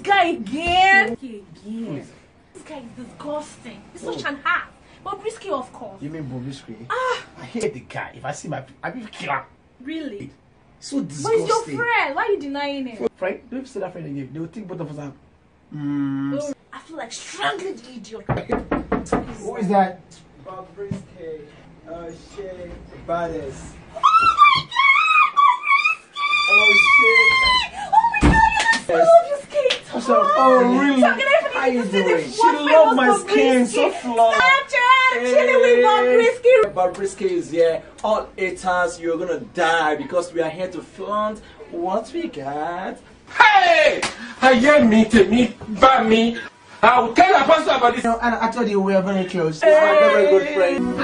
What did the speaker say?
guy again. This guy is disgusting. He's such an ass. Bobrisky, of course. You mean Bobrisky? I hate the guy. If I see my, I will kill him. Really? So disgusting. But he's your friend. Why are you denying him? Friend? Don't say that friend again. They will think both of us are. I feel like strangling the idiot. Who is that? Bobrisky. Oh shit. Baddest. Oh shit. What's up? Oh really? How you doing? She loves my skin, so flawed. Chilling with Bobrisky. Bobrisky is here. All haters, you're gonna die because we are here to flaunt what we got. Hey! I hear me to me, by me. I will tell a person about this. You know, and I told you we are very close. He's my very good friend.